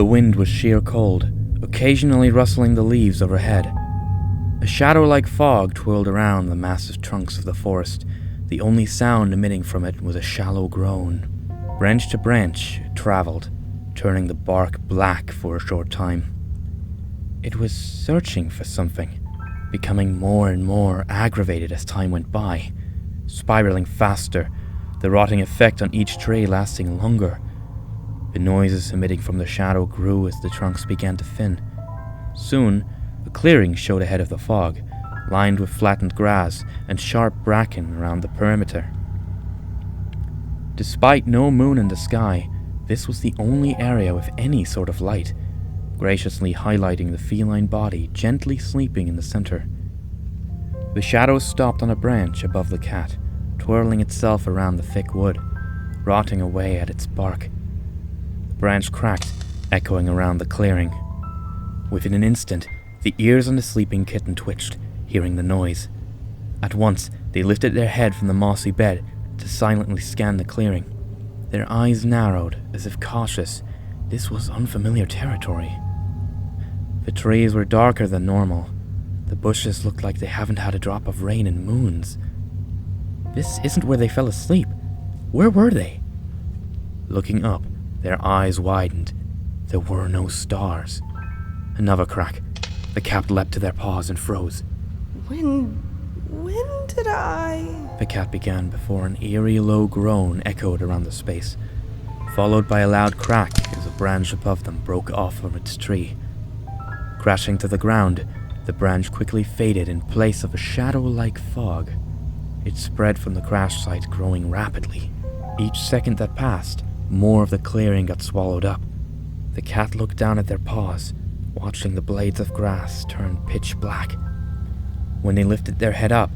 The wind was sheer cold, occasionally rustling the leaves overhead. A shadow-like fog twirled around the massive trunks of the forest. The only sound emitting from it was a shallow groan. Branch to branch it traveled, turning the bark black for a short time. It was searching for something, becoming more and more aggravated as time went by, spiraling faster, the rotting effect on each tree lasting longer. The noises emitting from the shadow grew as the trunks began to thin. Soon, a clearing showed ahead of the fog, lined with flattened grass and sharp bracken around the perimeter. Despite no moon in the sky, this was the only area with any sort of light, graciously highlighting the feline body gently sleeping in the center. The shadow stopped on a branch above the cat, twirling itself around the thick wood, rotting away at its bark. The branch cracked, echoing around the clearing. Within an instant, the ears on the sleeping kitten twitched, hearing the noise. At once, they lifted their head from the mossy bed to silently scan the clearing. Their eyes narrowed, as if cautious. This was unfamiliar territory. The trees were darker than normal. The bushes looked like they haven't had a drop of rain in moons. This isn't where they fell asleep. Where were they? Looking up, their eyes widened. There were no stars. Another crack. The cat leapt to their paws and froze. When did I... The cat began before an eerie low groan echoed around the space, followed by a loud crack as a branch above them broke off from its tree. Crashing to the ground, the branch quickly faded in place of a shadow-like fog. It spread from the crash site, growing rapidly. Each second that passed, more of the clearing got swallowed up. The cat looked down at their paws, watching the blades of grass turn pitch black. When they lifted their head up,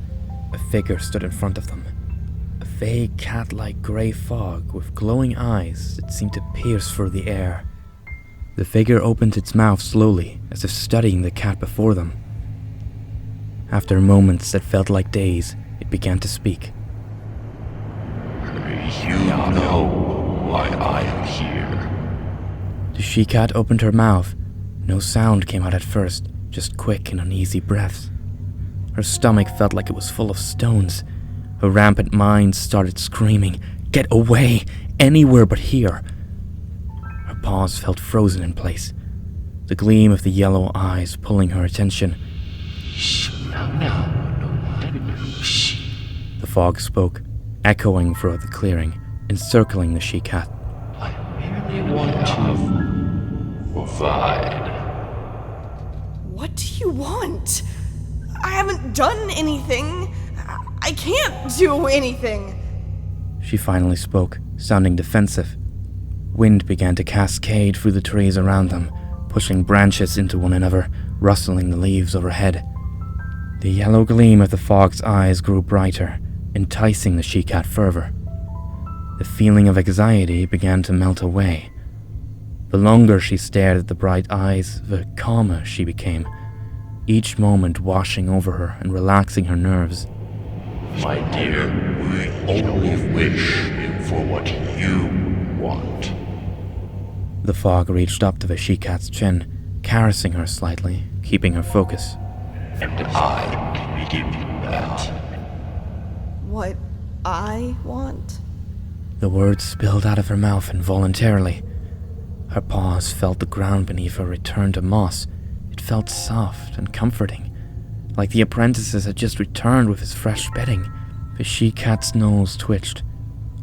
a figure stood in front of them. A vague cat-like grey fog with glowing eyes that seemed to pierce through the air. The figure opened its mouth slowly, as if studying the cat before them. After moments that felt like days, it began to speak. You know why I am here. The she-cat opened her mouth. No sound came out at first, just quick and uneasy breaths. Her stomach felt like it was full of stones. Her rampant mind started screaming, "Get away! Anywhere but here!" Her paws felt frozen in place, the gleam of the yellow eyes pulling her attention. The fog spoke, echoing through the clearing, encircling the she-cat. I merely want to provide. What do you want? I haven't done anything. I can't do anything. She finally spoke, sounding defensive. Wind began to cascade through the trees around them, pushing branches into one another, rustling the leaves overhead. The yellow gleam of the fog's eyes grew brighter, enticing the she-cat further. The feeling of anxiety began to melt away. The longer she stared at the bright eyes, the calmer she became, each moment washing over her and relaxing her nerves. My dear, we only wish for what you want. The fog reached up to the she-cat's chin, caressing her slightly, keeping her focus. And I can give you that. What I want? The words spilled out of her mouth involuntarily. Her paws felt the ground beneath her return to moss. It felt soft and comforting, like the apprentices had just returned with his fresh bedding. The she-cat's nose twitched.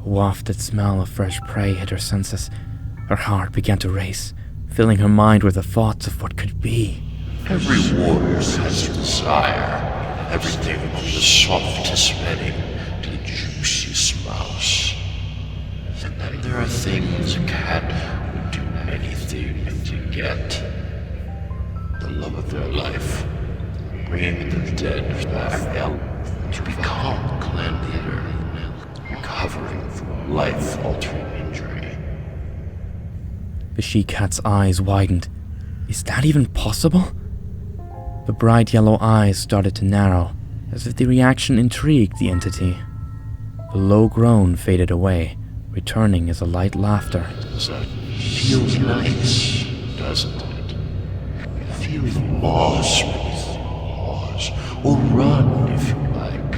A wafted smell of fresh prey hit her senses. Her heart began to race, filling her mind with the thoughts of what could be. Every warrior has a desire. Everything from the softest bedding to the juiciest mouse. And then there are things a cat would do anything to get. The love of their life, bringing the dead back out to become cleanlier, recovering from life-altering injury. The she-cat's eyes widened. Is that even possible? The bright yellow eyes started to narrow, as if the reaction intrigued the entity. The low groan faded away, returning as a light laughter. So it feels nice, doesn't it? Feel the moss beneath your paws, or run if you like.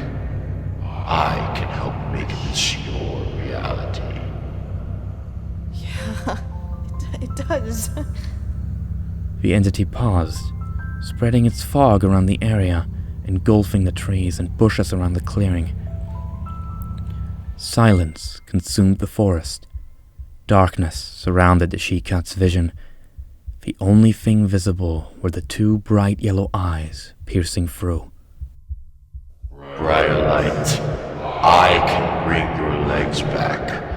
I can help make this your reality. Yeah, it does. The entity paused, spreading its fog around the area, engulfing the trees and bushes around the clearing. Silence consumed the forest. Darkness surrounded the she-cat's vision. The only thing visible were the two bright yellow eyes piercing through. BRIARLIGHT, I can bring your legs back.